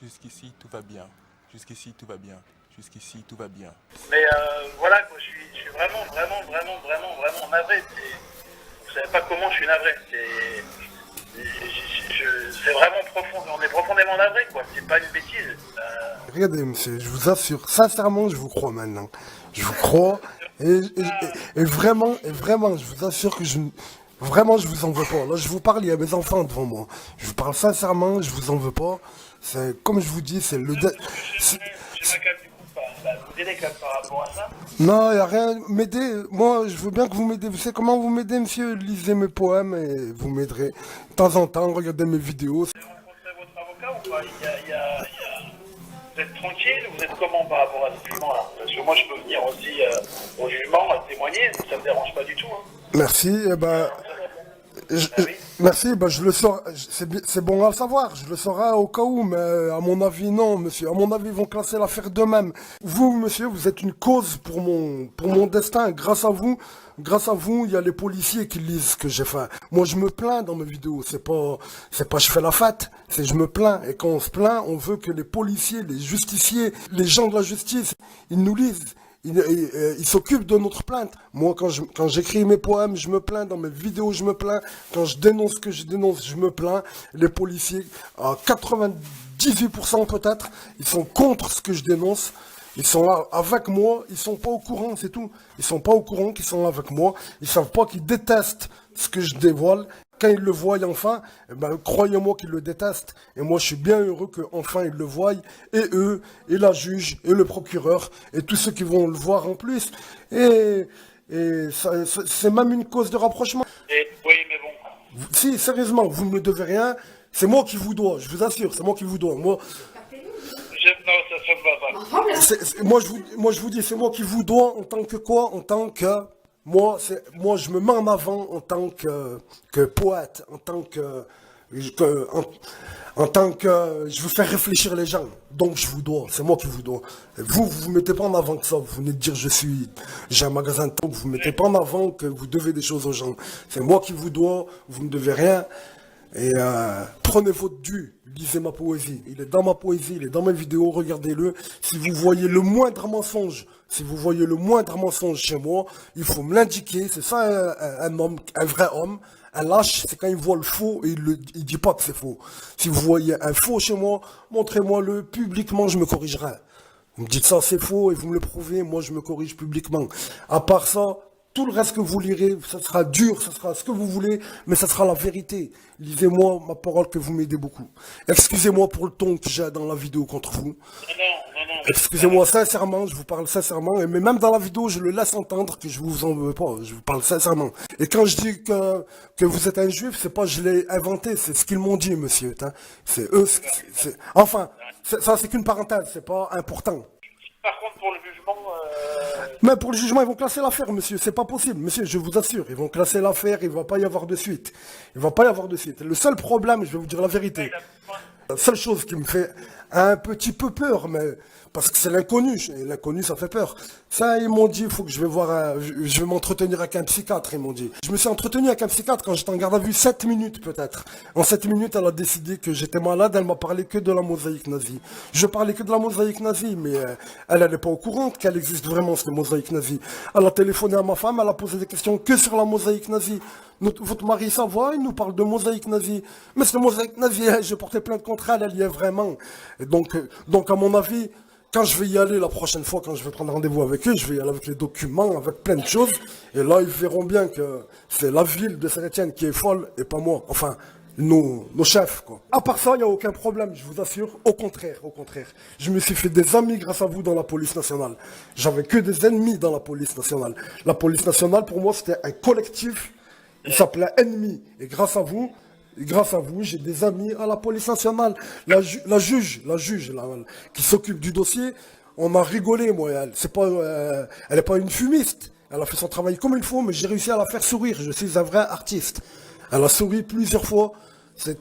Jusqu'ici, tout va bien. Jusqu'ici, tout va bien. Jusqu'ici, tout va bien. Mais voilà, quoi, je suis vraiment, vraiment, vraiment, vraiment, vraiment navré. Vous savez pas comment je suis navré. C'est vraiment profond. On est profondément navré, quoi. C'est pas une bêtise. Regardez, monsieur, je vous assure, sincèrement, je vous crois maintenant. Je vous crois, et vraiment, je vous assure que vraiment, je vous en veux pas. Là, je vous parle, il y a mes enfants devant moi. Je vous parle sincèrement, je vous en veux pas. C'est, comme je vous dis, c'est le... J'aimerais quand même du coup vous aider quand même par rapport à ça. Non, il n'y a rien. M'aider, moi, je veux bien que vous m'aidez. Vous savez comment vous m'aidez, monsieur? Lisez mes poèmes et vous m'aiderez. De temps en temps, regardez mes vidéos. Vous avez rencontré votre avocat ou pas Vous êtes tranquille? Vous êtes comment par rapport à ce jugement-là? Parce que moi, je peux venir aussi au jugement, à témoigner, ça me dérange pas du tout. Hein. Merci, eh ben... Ah oui. Merci, ben je le saurai, c'est bon à le savoir, je le saurai au cas où, mais à mon avis non, monsieur. À mon avis, ils vont classer l'affaire d'eux-mêmes. Vous, monsieur, vous êtes une cause pour mon destin. Grâce à vous, il y a les policiers qui lisent ce que j'ai fait. Moi, je me plains dans mes vidéos. C'est pas je fais la fête, c'est je me plains. Et quand on se plaint, on veut que les policiers, les justiciers, les gens de la justice, ils nous lisent. Il s'occupe de notre plainte. Moi, quand j'écris mes poèmes, je me plains. Dans mes vidéos, je me plains. Quand je dénonce ce que je dénonce, je me plains. Les policiers, à 98% peut-être, ils sont contre ce que je dénonce. Ils sont là avec moi. Ils sont pas au courant, c'est tout. Ils sont pas au courant qu'ils sont là avec moi. Ils savent pas qu'ils détestent ce que je dévoile. Quand ils le voient enfin, eh ben, croyez-moi qu'ils le détestent. Et moi, je suis bien heureux qu'enfin ils le voient. Et eux, et la juge, et le procureur, et tous ceux qui vont le voir en plus. C'est même une cause de rapprochement. Oui, mais bon. Si, sérieusement, vous ne me devez rien. C'est moi qui vous dois, je vous assure, c'est moi qui vous dois. Moi, Non, ça me va pas. moi, je vous dis, c'est moi qui vous dois en tant que quoi? En tant que... Moi, je me mets en avant en tant que poète, en tant en tant que je veux faire réfléchir les gens. Donc, je vous dois, c'est moi qui vous dois. Et vous mettez pas en avant que ça. Vous venez de dire, j'ai un magasin de talk, vous mettez pas en avant que vous devez des choses aux gens. C'est moi qui vous dois, vous ne devez rien. Et prenez votre dû, lisez ma poésie. Il est dans ma poésie, il est dans mes vidéos, regardez-le. Si vous voyez le moindre mensonge, chez moi, il faut me l'indiquer. C'est ça un homme, un vrai homme. Un lâche, c'est quand il voit le faux et il dit pas que c'est faux. Si vous voyez un faux chez moi, montrez-moi-le publiquement, je me corrigerai. Vous me dites ça c'est faux et vous me le prouvez, moi je me corrige publiquement. À part ça, tout le reste que vous lirez, ça sera dur, ça sera ce que vous voulez, mais ça sera la vérité. Lisez-moi ma parole que vous m'aidez beaucoup. Excusez-moi pour le ton que j'ai dans la vidéo contre vous. Non. Excusez-moi sincèrement, je vous parle sincèrement, mais même dans la vidéo, je le laisse entendre que je vous en veux pas, je vous parle sincèrement. Et quand je dis que vous êtes un juif, c'est pas je l'ai inventé, c'est ce qu'ils m'ont dit, monsieur. Hein. C'est eux, enfin, ça c'est qu'une parenthèse, c'est pas important. Par contre, pour le jugement... Mais pour le jugement, ils vont classer l'affaire, monsieur. C'est pas possible, monsieur, je vous assure. Ils vont classer l'affaire, il va pas y avoir de suite. Il va pas y avoir de suite. Le seul problème, je vais vous dire la vérité, la seule chose qui me fait un petit peu peur, mais parce que c'est l'inconnu, et l'inconnu ça fait peur. Ça, ils m'ont dit, il faut que je vais voir, je vais m'entretenir avec un psychiatre, ils m'ont dit. Je me suis entretenu avec un psychiatre quand j'étais en garde à vue 7 minutes peut-être. En 7 minutes, elle a décidé que j'étais malade, elle m'a parlé que de la mosaïque nazie. Je parlais que de la mosaïque nazie, mais elle n'est pas au courant qu'elle existe vraiment cette mosaïque nazie. Elle a téléphoné à ma femme, elle a posé des questions que sur la mosaïque nazie. Votre mari, ça va, il nous parle de mosaïque nazie. Mais cette mosaïque nazie, je portais plainte contre elle, elle y est vraiment. Et donc à mon avis, quand je vais y aller la prochaine fois, quand je vais prendre rendez-vous avec eux, je vais y aller avec les documents, avec plein de choses. Et là, ils verront bien que c'est la ville de Saint-Étienne qui est folle et pas moi. Enfin, nos chefs, quoi. À part ça, il n'y a aucun problème, je vous assure. Au contraire, au contraire. Je me suis fait des amis grâce à vous dans la police nationale. J'avais que des ennemis dans la police nationale. La police nationale, pour moi, c'était un collectif. Il s'appelait Ennemi. Et grâce à vous, j'ai des amis à la police nationale. La juge, qui s'occupe du dossier, on a rigolé, moi. Elle est pas une fumiste. Elle a fait son travail comme il faut, mais j'ai réussi à la faire sourire. Je suis un vrai artiste. Elle a souri plusieurs fois. C'est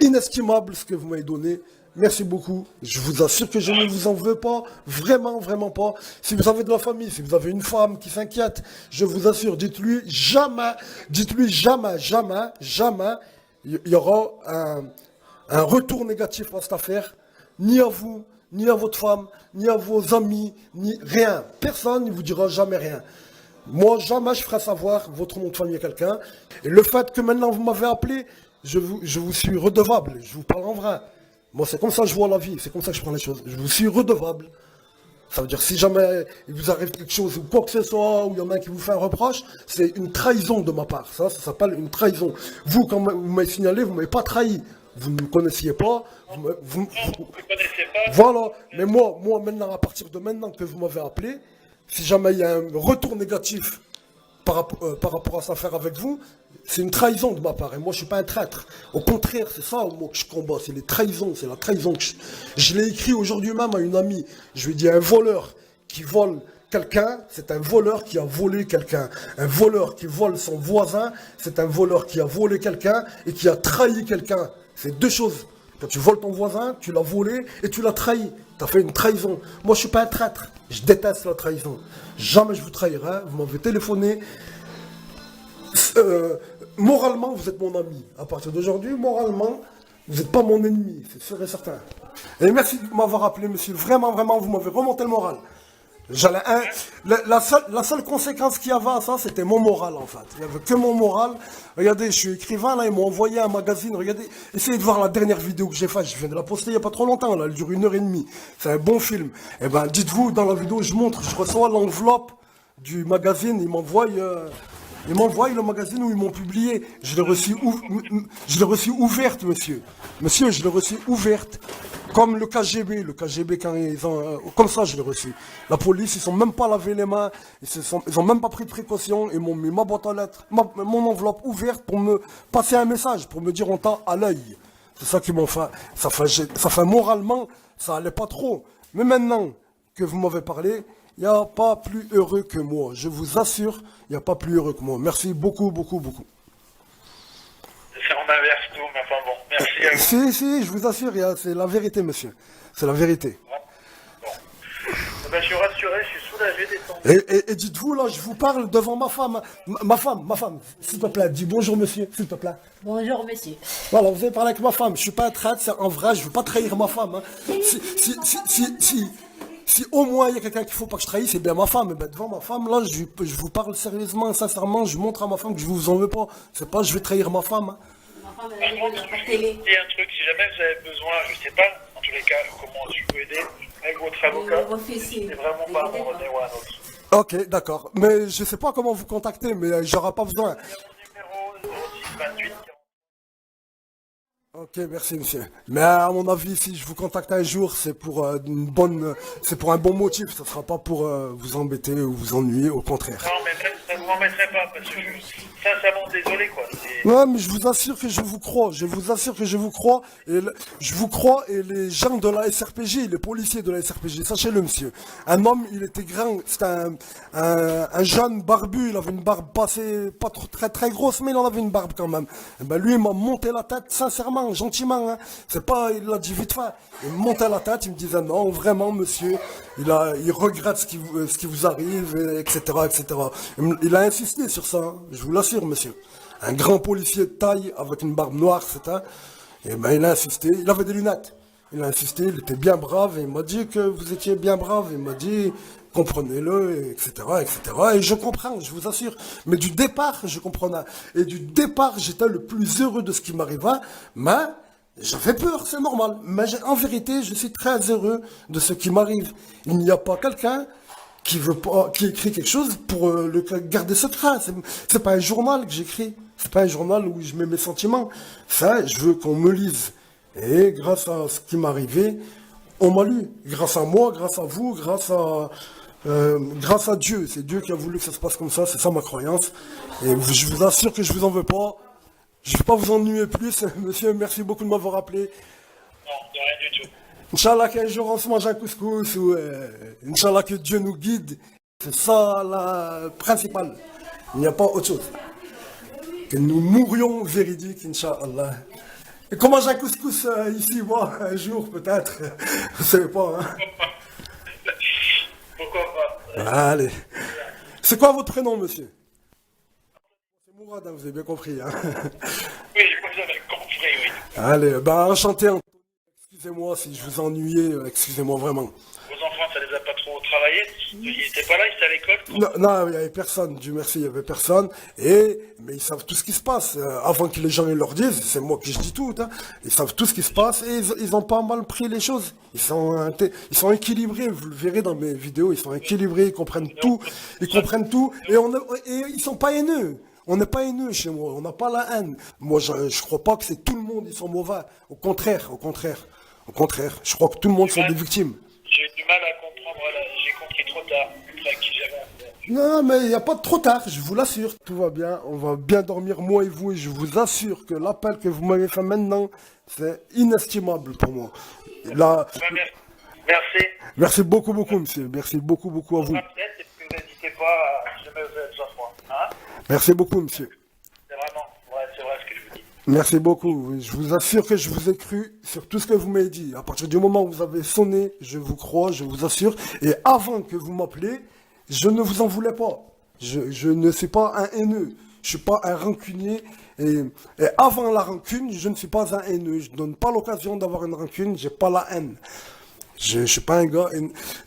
inestimable ce que vous m'avez donné. Merci beaucoup. Je vous assure que je ne vous en veux pas. Vraiment, vraiment pas. Si vous avez de la famille, si vous avez une femme qui s'inquiète, je vous assure, dites-lui jamais, jamais, il y aura un retour négatif à cette affaire. ni à vous, ni à votre femme, ni à vos amis, ni rien. Personne ne vous dira jamais rien. Moi, jamais je ferai savoir votre nom de famille à quelqu'un. Et le fait que maintenant vous m'avez appelé, je vous suis redevable. Je vous parle en vrai. Moi, c'est comme ça que je vois la vie. C'est comme ça que je prends les choses. Je vous suis redevable. Ça veut dire, si jamais il vous arrive quelque chose ou quoi que ce soit, ou il y en a un qui vous fait un reproche, c'est une trahison de ma part. Ça s'appelle une trahison. Vous, quand vous m'avez signalé, vous ne m'avez pas trahi. Vous ne me connaissiez pas. Vous ne connaissez pas. Voilà. Mais moi, maintenant, à partir de maintenant que vous m'avez appelé, si jamais il y a un retour négatif par rapport à cette affaire avec vous, c'est une trahison de ma part. Et moi, je ne suis pas un traître. Au contraire, c'est ça moi, que je combats. C'est les trahisons. C'est la trahison que je l'ai écrit aujourd'hui même à une amie. Je lui ai dit, un voleur qui vole quelqu'un, c'est un voleur qui a volé quelqu'un. Un voleur qui vole son voisin, c'est un voleur qui a volé quelqu'un et qui a trahi quelqu'un. C'est deux choses. Quand tu voles ton voisin, tu l'as volé et tu l'as trahi. Tu as fait une trahison. Moi, je ne suis pas un traître. Je déteste la trahison. Jamais je vous trahirai. Vous m'avez téléphoné. Moralement, vous êtes mon ami. À partir d'aujourd'hui, moralement, vous n'êtes pas mon ennemi. C'est sûr et certain. Et merci de m'avoir appelé, monsieur. Vraiment, vraiment, vous m'avez remonté le moral. La seule conséquence qu'il y avait à ça, c'était mon moral, en fait. Il n'y avait que mon moral. Regardez, je suis écrivain, là, ils m'ont envoyé un magazine. Regardez, essayez de voir la dernière vidéo que j'ai faite. Je viens de la poster il n'y a pas trop longtemps, là. Elle dure 1h30. C'est un bon film. Eh ben, dites-vous, dans la vidéo, je reçois l'enveloppe du magazine. Ils m'envoient le magazine où ils m'ont publié. Je l'ai reçu ouverte, monsieur. Monsieur, je l'ai reçu ouverte. Comme le KGB. Le KGB, quand ils ont... comme ça, je l'ai reçu. La police, ils ne sont même pas lavé les mains. Ils n'ont même pas pris de précaution. Ils m'ont mis ma boîte aux lettres, mon enveloppe ouverte pour me passer un message, pour me dire on t'a à l'œil. C'est ça qu'ils m'ont fait. Ça fait moralement, ça allait pas trop. Mais maintenant que vous m'avez parlé, il n'y a pas plus heureux que moi. Je vous assure, il n'y a pas plus heureux que moi. Merci beaucoup, beaucoup, beaucoup. C'est en inverse tout, mais enfin bon, merci à vous. Si, je vous assure, c'est la vérité, monsieur. C'est la vérité. Bon. Eh ben, je suis rassuré, je suis soulagé détendu. Et dites-vous, là, je vous parle devant ma femme. Ma femme, s'il te plaît, dis bonjour, monsieur, s'il te plaît. Bonjour, monsieur. Voilà, vous avez parlé avec ma femme. Je ne suis pas un traître, c'est en vrai, je ne veux pas trahir ma femme. Hein. Si au moins il y a quelqu'un qu'il ne faut pas que je trahisse, c'est bien ma femme. Et ben, devant ma femme, là, je vous parle sérieusement, sincèrement, je montre à ma femme que je ne vous en veux pas. C'est pas je vais trahir ma femme. Hein. Ma femme, Par elle contre, est je vous dis un truc, si jamais vous avez besoin, je sais pas, en tous les cas, comment je peux aider avec votre avocat, c'est vraiment pas à mon René ou à un autre. Ok, d'accord. Mais je ne sais pas comment vous contacter, mais j'aurai pas besoin. Mon numéro 06 28 Ok, merci monsieur. Mais à mon avis, si je vous contacte un jour, c'est pour c'est pour un bon motif. Ça sera pas pour vous embêter ou vous ennuyer, au contraire. Non, mais ça ne vous embêterait pas, parce que je suis sincèrement désolé, quoi. Ouais, mais je vous assure que je vous crois. Je vous assure que je vous crois. Je vous crois et les gens de la SRPJ, les policiers de la SRPJ, sachez-le monsieur. Un homme, il était grand, c'était un jeune barbu, il avait une barbe passée, pas très très grosse, mais il en avait une barbe quand même. Et ben lui, il m'a monté la tête, sincèrement, gentiment. Hein. C'est pas, il l'a dit vite fait. Il me montait la tête, il me disait non, vraiment monsieur, il regrette ce qui vous arrive, etc., etc. Il a insisté sur ça, hein. Je vous l'assure monsieur. Un grand policier de taille avec une barbe noire, c'était. Et ben il a insisté, il avait des lunettes. Il a insisté, il était bien brave et il m'a dit que vous étiez bien brave. Il m'a dit comprenez-le, etc., etc. Et je comprends, je vous assure. Mais du départ, je comprenais. Et du départ, j'étais le plus heureux de ce qui m'arriva. Mais j'avais peur, c'est normal. Mais en vérité, je suis très heureux de ce qui m'arrive. Il n'y a pas quelqu'un qui écrit quelque chose pour le garder secret. C'est pas un journal que j'écris. C'est pas un journal où je mets mes sentiments. Ça, je veux qu'on me lise. Et grâce à ce qui m'est arrivé, on m'a lu. Grâce à moi, grâce à vous, grâce à Dieu. C'est Dieu qui a voulu que ça se passe comme ça. C'est ça ma croyance. Et je vous assure que je vous en veux pas. Je ne vais pas vous ennuyer plus. Monsieur, merci beaucoup de m'avoir appelé. Non, de rien du tout. Inch'Allah qu'un jour on se mange un couscous ou Inch'Allah que Dieu nous guide. C'est ça la principale. Il n'y a pas autre chose. Que nous mourions véridiques, Inch'Allah. Et qu'on mange un couscous ici, moi, un jour peut-être. Vous savez pas, hein. Pourquoi pas? Allez. C'est quoi votre prénom, monsieur? C'est Mourad, hein, vous avez bien compris. Hein. Oui, vous avez compris, oui. Allez, ben enchanté. Excusez-moi si je vous ai ennuyé, excusez-moi vraiment. Vos enfants, ça les a pas trop travaillés? Ils étaient pas là, ils étaient à l'école? Non, non, il n'y avait personne, Dieu merci, il n'y avait personne. Mais ils savent tout ce qui se passe. Avant que les gens ils leur disent, c'est moi qui je dis tout, hein. Ils savent tout ce qui se passe et ils ont pas mal pris les choses. Ils sont équilibrés, vous le verrez dans mes vidéos, ils sont équilibrés, ils comprennent tout, et ils sont pas haineux. On n'est pas haineux chez moi, on n'a pas la haine. Moi, je crois pas que c'est tout le monde, ils sont mauvais. Au contraire, au contraire. Au contraire, je crois que tout le monde sont des victimes. J'ai du mal à comprendre, j'ai compris trop tard. Enfin, qui j'avais. Non, mais il n'y a pas de trop tard, je vous l'assure. Tout va bien, on va bien dormir, moi et vous, et je vous assure que l'appel que vous m'avez fait maintenant, c'est inestimable pour moi. Là, Merci. merci beaucoup, beaucoup, monsieur. Merci beaucoup, beaucoup à vous. Et puis vous n'hésitez pas, si jamais vous avez besoin de moi. Hein? Merci beaucoup, monsieur. C'est vraiment, ouais, c'est vrai ce que je vous dis. Merci beaucoup. Je vous assure que je vous ai cru sur tout ce que vous m'avez dit. À partir du moment où vous avez sonné, je vous crois, je vous assure. Et avant que vous m'appelez, je ne vous en voulais pas. Je ne suis pas un haineux. Je suis pas un rancunier. Et avant la rancune, je ne suis pas un haineux. Je donne pas l'occasion d'avoir une rancune. J'ai pas la haine. Je suis pas un gars.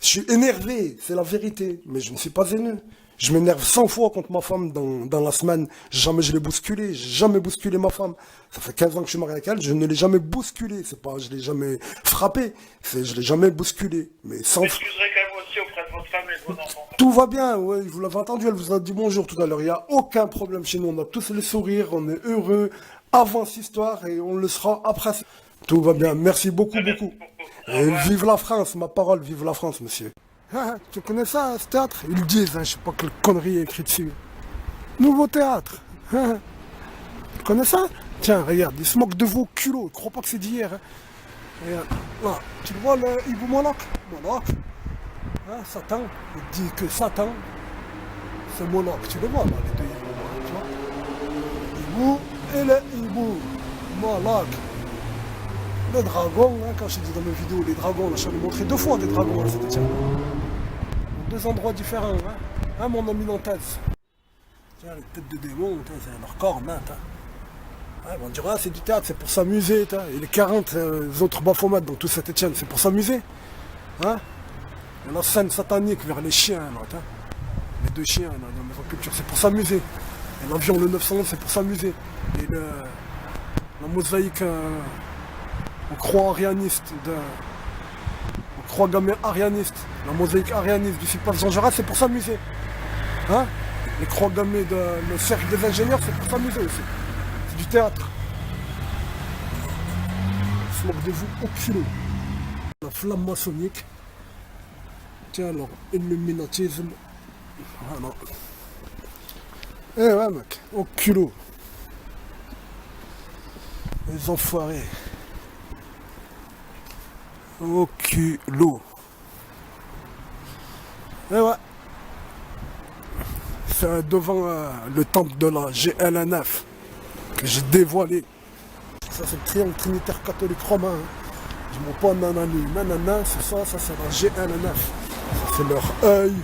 Je suis énervé, c'est la vérité. Mais je ne suis pas haineux. Je m'énerve 100 fois contre ma femme dans la semaine. Jamais je l'ai bousculée. J'ai jamais bousculé ma femme. Ça fait 15 ans que je suis marié avec elle. Je ne l'ai jamais bousculée. C'est pas, je l'ai jamais frappée. Je l'ai jamais bousculée. Mais sans. Vous m'excuserez quand même aussi auprès de votre femme et de vos enfants. Tout va bien, ouais, vous l'avez entendu, elle vous a dit bonjour tout à l'heure. Il n'y a aucun problème chez nous. On a tous le sourire, on est heureux avant cette histoire et on le sera après. Tout va bien. Merci beaucoup, beaucoup. Et vive la France, ma parole, vive la France, monsieur. Ah, tu connais ça, ce théâtre? Ils le disent, hein, je sais pas quelle connerie est écrite dessus. Nouveau théâtre. Ah, tu connais ça? Tiens, regarde, ils se moquent de vos culots. Ils croient pas que c'est d'hier. Hein. Regarde, là, tu le vois, le hibou Moloch? Moloch. Hein, Satan, il dit que Satan, c'est Moloch. Tu le vois, là, les deux hiboux, tu vois? Hibou et le hibou. Moloch. Les dragons, hein, quand je dis dans mes vidéos, les dragons, là, je t'en ai montré 2 fois des dragons, là, c'était tiens. 2 endroits différents, hein, mon ami Nantes. Tiens, les têtes de démons, c'est leur corps, hein, ouais, on dirait, c'est du théâtre, c'est pour s'amuser, et les 40 autres Baphomet dans tout Saint-Etienne, c'est pour s'amuser, hein. Et la scène satanique vers les chiens, là, les 2 chiens, là, dans Maison Culture, c'est pour s'amuser. Et l'avion, le 911, c'est pour s'amuser. Et la mosaïque... on croit arianiste, on croit gamin arianiste, la mosaïque arianiste du site Jean Jaurès, c'est pour s'amuser. Hein? Les croix gammées le cercle des ingénieurs, c'est pour s'amuser aussi. C'est du théâtre. On se moque de vous au kilo. La flamme maçonnique. Tiens alors, illuminatisme. Voilà. Eh ouais mec, au culot. Les enfoirés. Au culot. Et ouais. C'est devant le temple de la GLNF que j'ai dévoilé. Ça c'est le triangle trinitaire catholique romain. Hein. Je m'en pas nanani. Nanana, c'est ça c'est la GLNF. Ça c'est leur œil.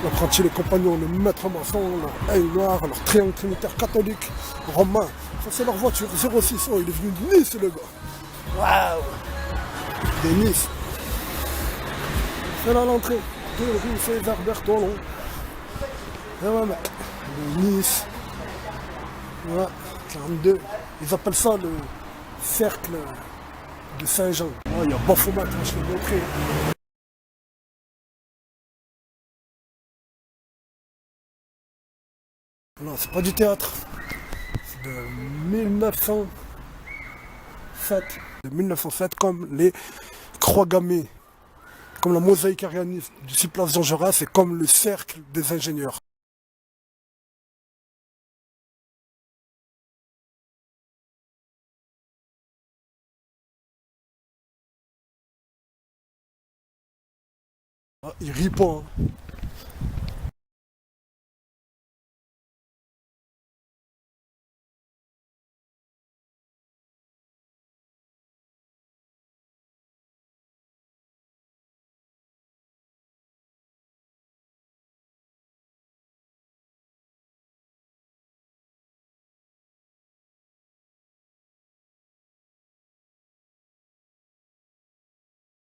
L'apprenti, les compagnons, le maître maçon, leur œil noir, leur triangle trinitaire catholique romain. Ça c'est leur voiture 06. Oh, il est venu de Nice le gars. Waouh. Des Nice. C'est là l'entrée de rue César Bertolon. Et ouais mec, de Nice. Ouais, 42. Ils appellent ça le cercle de Saint-Jean. Oh, il y a Baphomet, hein, je l'ai montré. Non, c'est pas du théâtre. C'est de 1907. De 1907, comme les croix gammées, comme la mosaïque arianiste du site Place Jean Jaurès, c'est comme le cercle des ingénieurs. Ah, il rit pas. Hein.